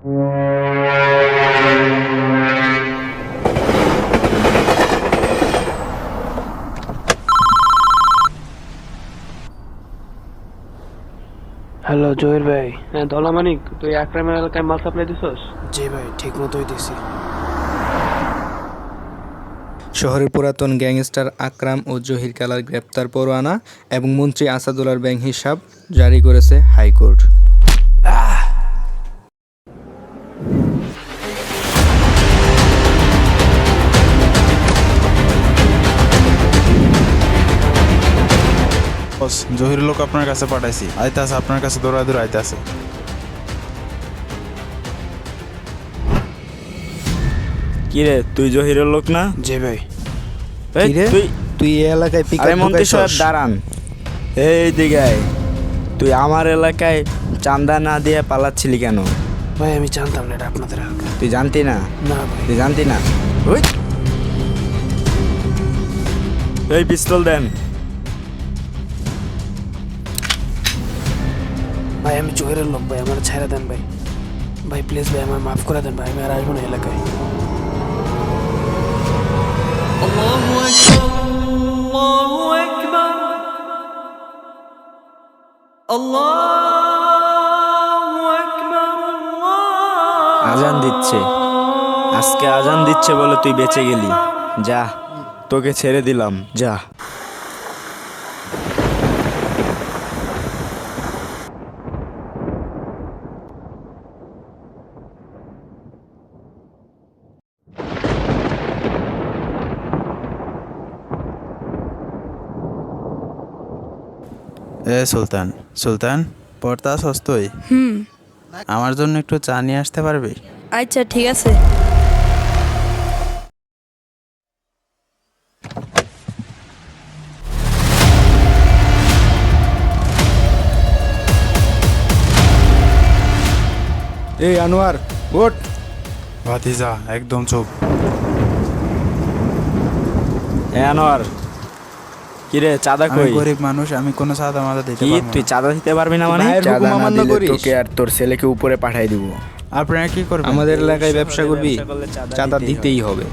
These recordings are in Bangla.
হ্যালো জহির ভাই। হ্যাঁ ধলা মানিক, তুই আকরামের এলাকায় মাল সাপ্লাই দিছস? জি ভাই, ঠিক মতোই দিছি। শহরের পুরাতন গ্যাংস্টার আকরাম ও জহির কালার গ্রেপ্তার পরোয়ানা এবং মন্ত্রী আসাদুল্লাহর ব্যাংক হিসাব জারি করেছে হাইকোর্ট। বস, জহির লোক আপনার কাছে পাঠাইছি, আইতে আছে আপনার কাছে, দৌড়াদৌড় আইতে আছে। কিরে তুই জহিরের লোক না? জি ভাই। এই, কিরে? তুই তুই এই এলাকায় আরে পিকআপ মন্ত্রী সাহেব ঢুকাইছস? দাঁড়ান। এই দিগায় তুই আমার এলাকায় চাঁদা না দিয়ে পালাচ্ছিলি কেন? ভাই আমি জানতাম না এটা আপনাদের এলাকা। তুই জানতি না? না ভাই। তুই জানতি না? ওই এই পিস্তল দেন। ভাই আমি জহিরের লোক ভাই, আমার ছেড়ে দেন ভাই। ভাই প্লিজ ভাই, আমার মাফ করে দেন ভাই, আমি আর আসবো না এলাকায়। আজান দিচ্ছে, আজকে আজান দিচ্ছে বলে তুই বেঁচে গেলি। যা, তোকে ছেড়ে দিলাম, যা। এ সুলতান, সুলতান পড়তা সস্তই, আমার জন্য একটু চা নিয়ে আসতে পারবে? আচ্ছা ঠিক আছে। এই আনোয়ার ওঠ। ভাতিজা একদম চুপ। এ আনোয়ার, কিরে চাঁদা আমি কই? গরিব মানুষ, আমি কোনো চাঁদা মাদা দিতে কি পারবো তুই না। চাঁদা দিতে পারবি না মানে? ভাইয়ের হুকুম চাঁদা না অমান্য দিলে করিস? তোকে আর তোর ছেলেকে উপরে পাঠাই দিব। আপনারা কি করবেন? আমাদের এলাকায় ব্যবসা করবি, ব্যবসা করলে চাঁদা দিতেই হবে।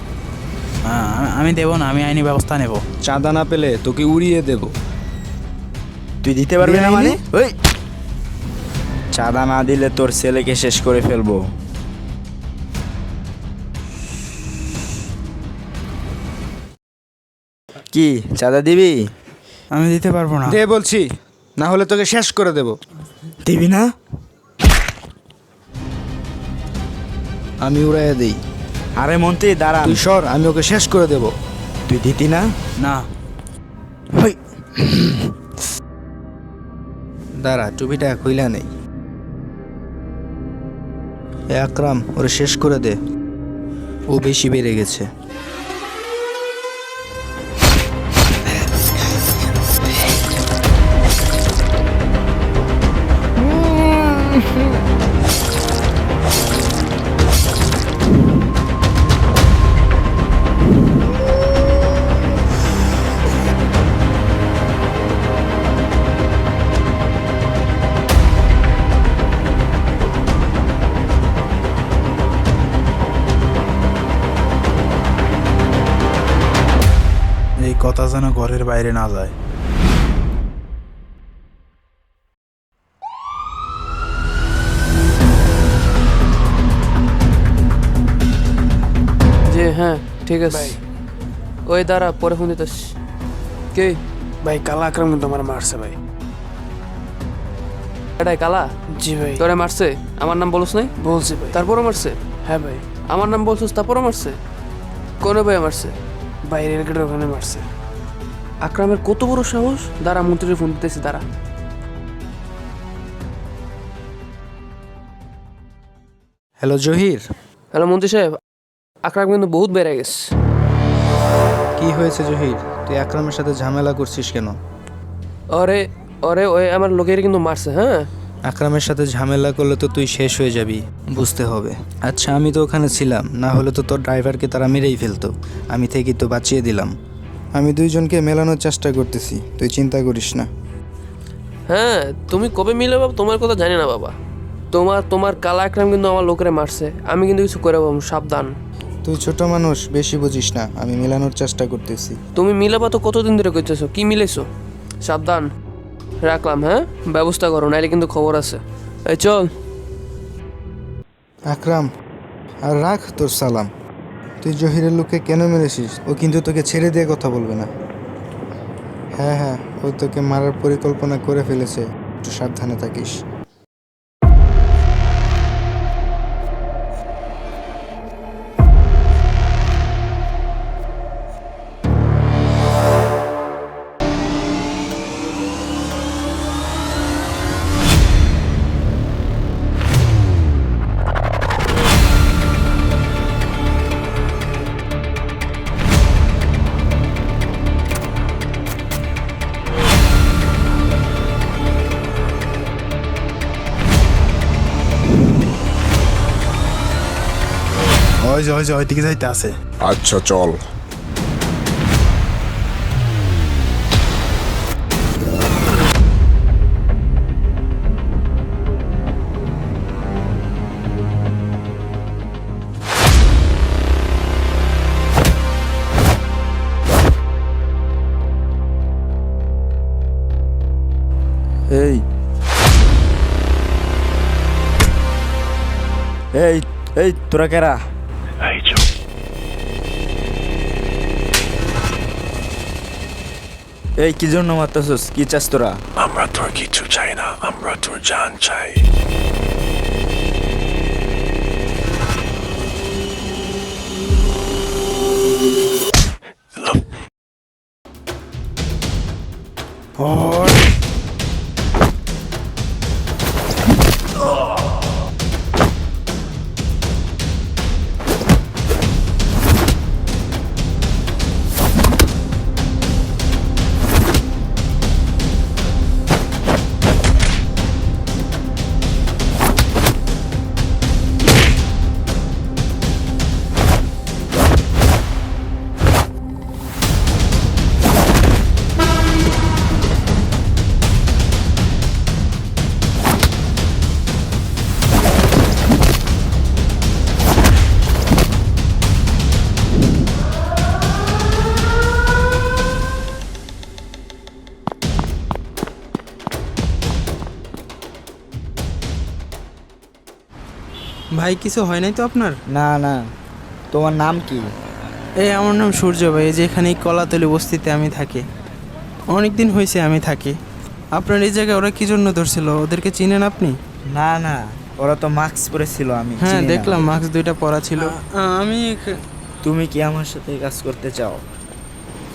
হ্যাঁ, আমি দেবো না, আমি আইনি ব্যবস্থা নেব। চাঁদা না পেলে তোকে উড়িয়ে দেব। তুই দিতে পারবি না মানে? ওই চাঁদা না দিলে তোর ছেলেকে শেষ করে ফেলবো। কি চাঁদা দিবি? আমি দিতে পারবো না। দে বলছি, না হলে তোকে শেষ করে দেব। দিবি না? আমি উড়াইয়া দেই। আরে মন্ত্রী দাঁড়ান। তুই সর, আমি ওকে শেষ করে দেব। তুই দিতি না? না, ওই দাঁড়া, টুপিটা খুইলা নেই। এ আকরাম, ওরে শেষ করে দে, ও বেশি বেড়ে গেছে। এই কথা যেন ঘরের বাইরে না যায়। যে হ্যাঁ ঠিক আছে। ওই দাঁড়া, পরে ফোন দিতেছি। কে? ভাই কালা আকরাম কিন্তু আমার মারছে ভাই। এটাই কালা জি ভাই। তোরে মারছে? আমার নাম বলছ নাই? বলছি ভাই। তারপরও মারছে? হ্যাঁ ভাই। আমার নাম বলছিস তারপরও মারছে? কোন ভাই মারছে? বাইরের রেলগেটের ওখানে মারছে। আকরামের কত বড় সাহস! দাঁড়া, মন্ত্রীর ফোন দিতেছি, দাঁড়া। হ্যালো জহির। হ্যালো মন্ত্রী সাহেব, আকরাম কিন্তু বহুত বেড়ে গেছে। কি হয়েছে জহির? তুই আকরামের সাথে ঝামেলা করছিস কেন? ওরে ওরে ওই আমার লোকের কিন্তু মারছে। হ্যাঁ আকরামের সাথে ঝামেলা করলে তো তুই শেষ হয়ে যাবি, বুঝতে হবে। আচ্ছা আমি তো ওখানে ছিলাম, না হলে তো তোর ড্রাইভারকে তারা মেরেই ফেলতো। আমি থেকে তো বাঁচিয়ে দিলাম। আমি দুইজনকে মেলানোর চেষ্টা করতেছি, তুই চিন্তা করিস না। হ্যাঁ, তুমি কবে মিলে বাবা তোমার কথা জানি না বাবা। তোমার কালা একরাম কিন্তু আমার লোকেরে মারছে, আমি কিন্তু কিছু করে পাবো, সাবধান। তুই ছোট মানুষ, বেশি বুঝিস না, আমি মেলানোর চেষ্টা করতেছি। তুমি মিলাবা তো কতদিন ধরে করতেছো, কি মিলেছো? সাবধান, রাখলাম। হ্যাঁ, ব্যবস্থা করো, নাইলে কিন্তু খবর আছে। এই চল। আকরাম, আর রাখ তোর সালাম। তুই জহিরের লোককে কেন মেরেছিস? ও কিন্তু তোকে ছেড়ে দিয়ে কথা বলবে না। হ্যাঁ হ্যাঁ, ও তোকে মারার পরিকল্পনা করে ফেলেছে, একটু সাবধানে থাকিস। ওই যে ওইদিকে যাইতে আছে। আচ্ছা চল। এই এই এই তোরা কেরা? এই কি জন্য মারতেছস? কি চাস তোরা? আমরা তোর কিছু চাই না, আমরা তোর জান চাই। ভাই কিছু হয় নাই তো আপনার? না না, তোমার নাম কি? এই আমার নাম সূর্য ভাই, এই যে এখানে এই কলাতলি বস্তিতে আমি থাকি। অনেক দিন হয়েছে আমি থাকি। আপনার এই জায়গায় ওরা কি জন্য ধরছিল? ওদেরকে চিনেন আপনি? না না, ওরা তো মাস্ক পরেছিল, আমি হ্যাঁ চিনি না। দেখলাম মাস্ক দুইটা পরা ছিল। আমি তুমি কি আমার সাথে কাজ করতে চাও?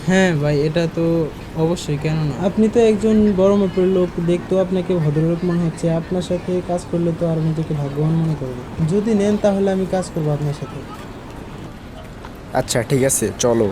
হ্যাঁ ভাই, এটা তো অবশ্যই, কেন না। আপনি তো একজন বড় মাপের লোক, দেখতেও আপনাকে ভদ্রলোক মনে হচ্ছে। আপনার সাথে কাজ করলে তো আর নিজেকে ভাগ্যবান মনে করবো। যদি নেন তাহলে আমি কাজ করবো আপনার সাথে। আচ্ছা ঠিক আছে, চলো।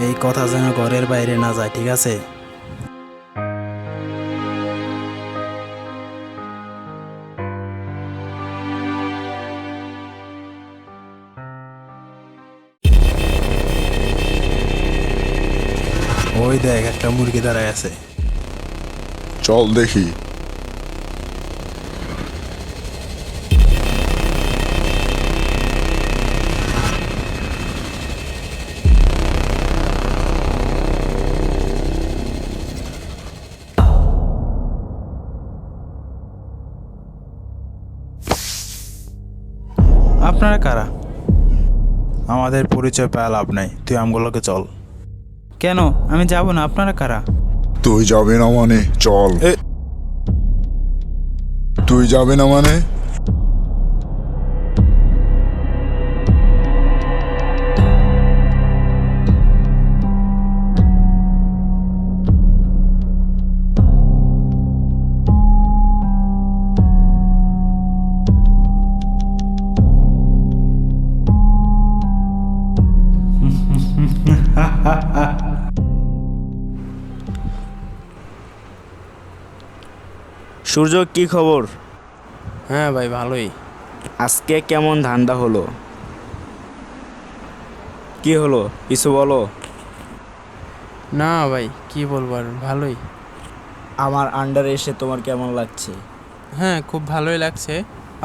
এই কথা যেন ঘরের বাইরে না যায়, ঠিক আছে? ওই দেখ, একটা মুরগি দাঁড়ায় আছে। চল দেখি। আপনারা কারা? আমাদের পরিচয় পাওয়া লাভ নাই, তুই আমগুলোকে চল। কেন? আমি যাব না। আপনারা কারা? তুই যাবে না মানে চল। তুই যাবে না মানে? সূর্য, কি খবর? হ্যাঁ ভাই, ভালোই। আজকে কেমন ধান্দা হলো? কি হলো, কিছু বলো। না ভাই, কি বলবো আর, ভালোই। আমার আন্ডারে এসে তোমার কেমন লাগছে? হ্যাঁ, খুব ভালোই লাগছে।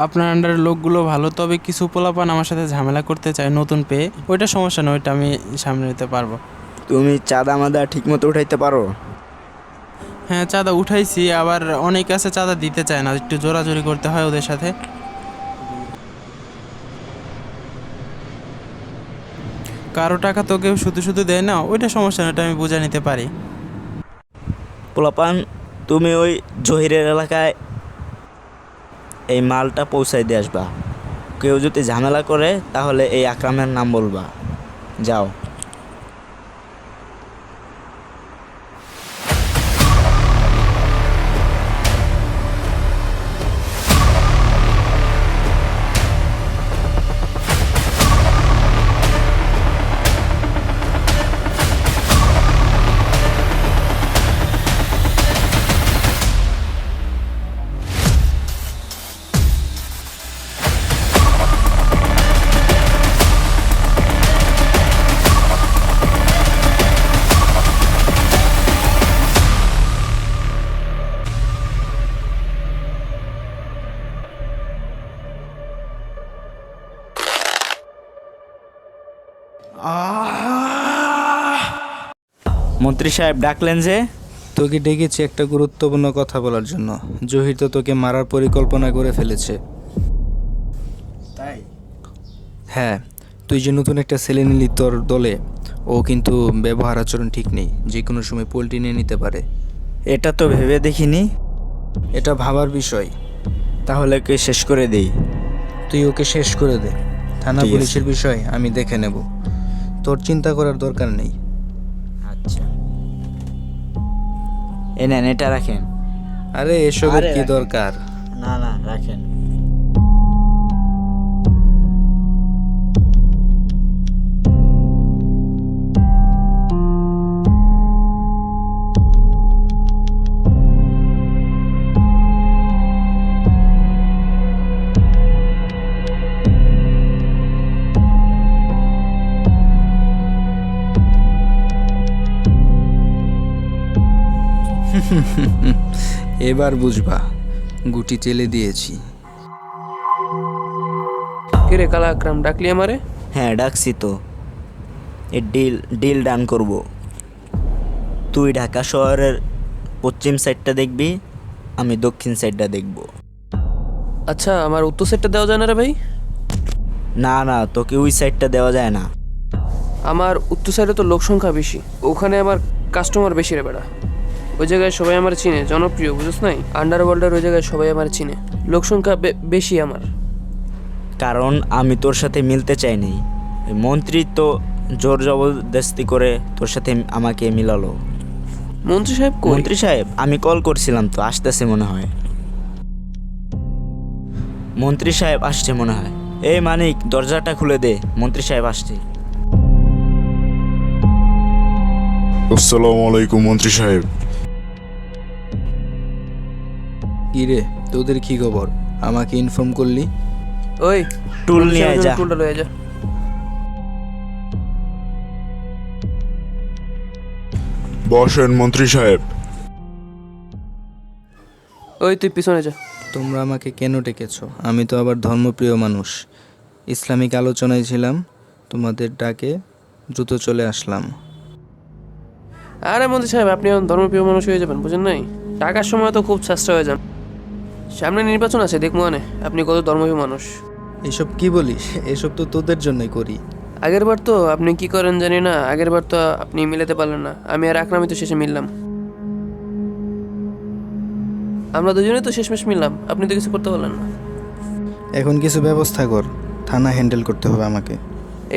আপনার আন্ডারের লোকগুলো ভালো, তবে কিছু পোলাপান আমার সাথে ঝামেলা করতে চায় নতুন পেয়ে। ওইটা সমস্যা নয়, ওইটা আমি সামনে নিতে পারবো। তুমি চাঁদা মাদা ঠিক মতো উঠাইতে পারো? হ্যাঁ, চাঁদা উঠাইছি, আবার অনেক আছে চাঁদা দিতে চায় না, একটু জোরাজোরি করতে হয় ওদের সাথে। কারো টাকা তো কেউ শুধু শুধু দেয় না, ওইটা সমস্যা না, ওটা আমি বুঝে নিতে পারি। পোলাপান, তুমি ওই জহিরের এলাকায় এই মালটা পৌঁছাই দিয়ে আসবা। কেউ যদি ঝামেলা করে তাহলে এই আকরামের নাম বলবা। যাও। মন্ত্রী সাহেব ডাকলেন যে? তোকে ডেকেছি একটা গুরুত্বপূর্ণ কথা বলার জন্য। জহির তো তোকে মারার পরিকল্পনা করে ফেলেছে। তাই? হ্যাঁ, তুই যে নতুন একটা ছেলে নিলি তোর দলে, ও কিন্তু ব্যবহার আচরণ ঠিক নেই, যে কোনো সময় পোল্টি নিয়ে নিতে পারে। এটা তো ভেবে দেখিনি। এটা ভাবার বিষয়। তাহলে কে শেষ করে দেই? তুই ওকে শেষ করে দে। থানা ঠিক আছে। পুলিশের বিষয় আমি দেখে নেব, তোর চিন্তা করার দরকার নেই। আচ্ছা, এ নেন, এটা রাখেন। আরে এসবের আরে কি রাখেন। দরকার? না না, রাখেন। এবার বুঝবা, গুটি চেলে দিয়েছি। কিরে কালা আকরাম, ডাকলি আমারে? হ্যাঁ, ডাকছি তো। এ ডিল ডান করব। তুই ঢাকা শহরের পশ্চিম সাইডটা দেখবি, আমি দক্ষিণ সাইডটা দেখব। আচ্ছা, আমার উত্তর সেটটা দেওয়া যায় না রে ভাই? না না, তোকে ওই সাইডটা দেওয়া যায় না। আমার উত্তর সাইডে তো লোক সংখ্যা বেশি, ওখানে আমার কাস্টমার বেশি রে বেড়া। ওই জায়গায় সবাই আমার চিনে, জনপ্রিয়, বুঝছ নাই? আন্ডারওয়ার্ল্ডের ওই জায়গায় সবাই আমার চিনে, লোক সংখ্যা বেশি আমার। কারণ আমি তোর সাথে মিলতে চাইনি। ওই মন্ত্রী তো জোর জবরদস্তি করে তোর সাথে আমাকে মিলালো। মন্ত্রী সাহেব কই? মন্ত্রী সাহেব, আমি কল করছিলাম তো, আসতেছে মনে হয়। মন্ত্রী সাহেব আসছে মনে হয়। এই মানিক, দরজাটা খুলে দে, মন্ত্রী সাহেব আসছে। আসসালামু আলাইকুম মন্ত্রী সাহেব। কি রে, তোদের কি খবর? আমাকে ইনফর্ম করলি? ওই টুল মন্ত্রী নিয়ে সাহেবের যা। জন্য টুলটা লয়ে যা। বসেন মন্ত্রী সাহেব। ওই তুই পিছনে যা। তোমরা আমাকে কেন ডেকেছ? আমি তো আবার ধর্মপ্রিয় মানুষ, ইসলামিক আলোচনায় ছিলাম, তোমাদের ডাকে দ্রুত চলে আসলাম। আরে মন্ত্রী সাহেব, আপনি এখন ধর্মপ্রিয় মানুষ হয়ে যাবেন, বুঝেন নাই? টাকার সময় তো খুব চেষ্টা হয়ে যান, সামনে নির্বাচন আছে, দেখবো মানে আপনি কত ধর্মপ্রিয় মানুষ। এসব কি বলিস? এসব তো তোদের জন্যই করি। আগেরবার তো আপনি কি করেন জানি না, আগেরবার তো আপনি মিলাতে পারলেন না, আমি আর আকরামই তো শেষে মিললাম। আমরা দুজনে তো শেষমেশ মিললাম, আপনি তো কিছু করতে পারলেন না। এখন কিছু ব্যবস্থা কর, থানা হ্যান্ডেল করতে হবে আমাকে।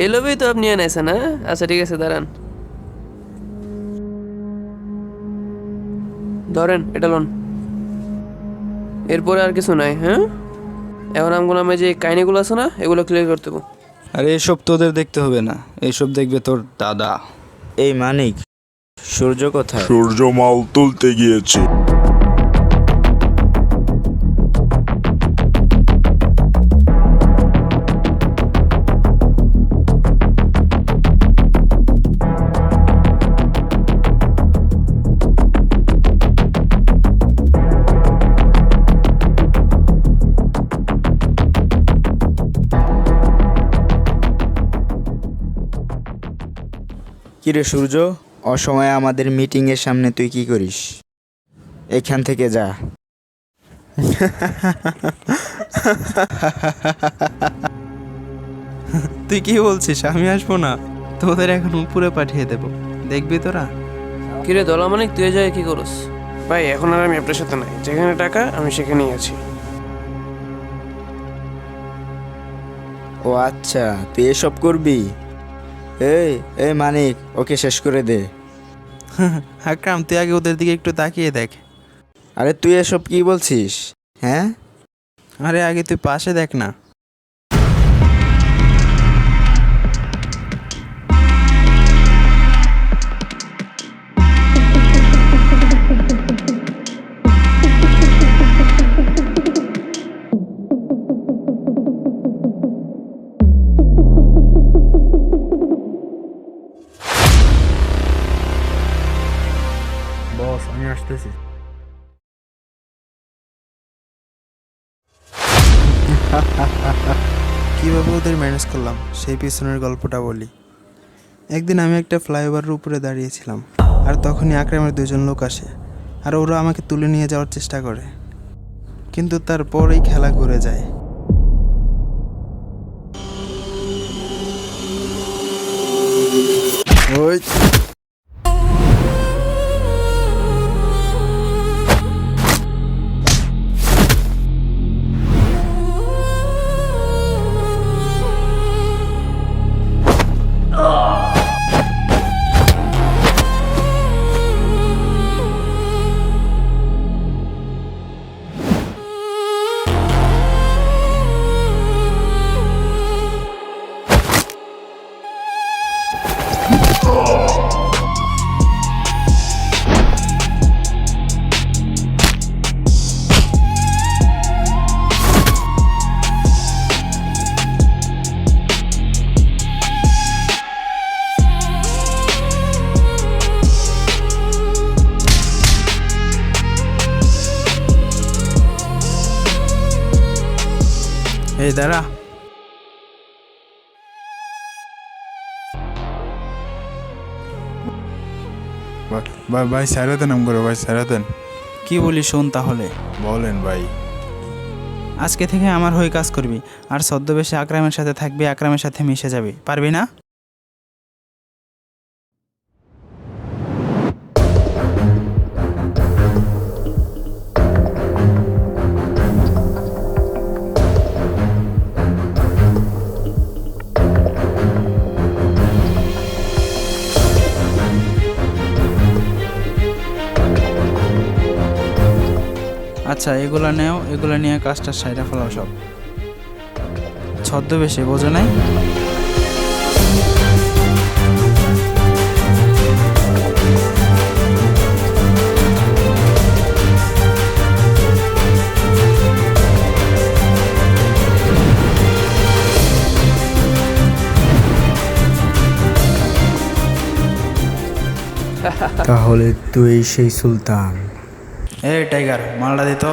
এই লোভেই তো আপনি এনেছেন, হ্যাঁ? আচ্ছা ঠিক আছে, দাঁড়ান, ধরেন এটা লোন। এরপরে আর কিছু নাই, হ্যাঁ? এখন আমগুলো নামে যে কাহিনিগুলো আছে না, এগুলো ক্লিয়ার করতে হবে। আরে এসব তোদের দেখতে হবে না, এসব দেখবে তোর দাদা। এই মানিক, সূর্য কোথায়? সূর্য মাল তুলতে গিয়েছে। কিরে সূর্য, অসময়ে আমাদের মিটিংয়ের সামনে তুই কি করিস? এখান থেকে যা। তুই কি বলছিস? আমি আসবো না, তোদের এখন উপরে পাঠিয়ে দেব, দেখবি তোরা। কিরে দলামানিক, তুই যায় কি করস? ভাই এখন আর আমি আপনার সাথে নাই, যেখানে টাকা আমি সেখানেই আছি। ও আচ্ছা, তুই এসব করবি? এই এই মানিক, ওকে শেষ করে দে। আকরাম, তুই আগে ওদের দিকে একটু তাকিয়ে দেখ। আরে তুই এসব কি বলছিস? হ্যাঁ, আরে আগে তুই পাশে দেখ না। বস, আমি আসতেছি। কীভাবে ওদের ম্যানেজ করলাম সেই পিছনের গল্পটা বলি। একদিন আমি একটা ফ্লাইওভারের উপরে দাঁড়িয়েছিলাম, আর তখনই আকরামের দুজন লোক আসে, আর ওরা আমাকে তুলে নিয়ে যাওয়ার চেষ্টা করে, কিন্তু তারপরেই খেলা ঘুরে যায়। ওই এই দাঁড়া। ভাই ভাই স্যারে দেন নাম করো, ভাই স্যারে দেন। কি বলি শোন তাহলে, বলেন ভাই। আজকে থেকে আমার হয়ে কাজ করবি, আর ছদ্মবেশে আকরামের সাথে থাকবি, আকরামের সাথে মিশে যাবি, পারবি না? আচ্ছা, এগুলা নেও, এগুলা নিয়ে কাজটা সাইডে ফেলাও সব। ছদ্মবেশে, বোঝো নাই? তাহলে তুই সেই সুলতান? এই টাইগার, মালটা দে তো।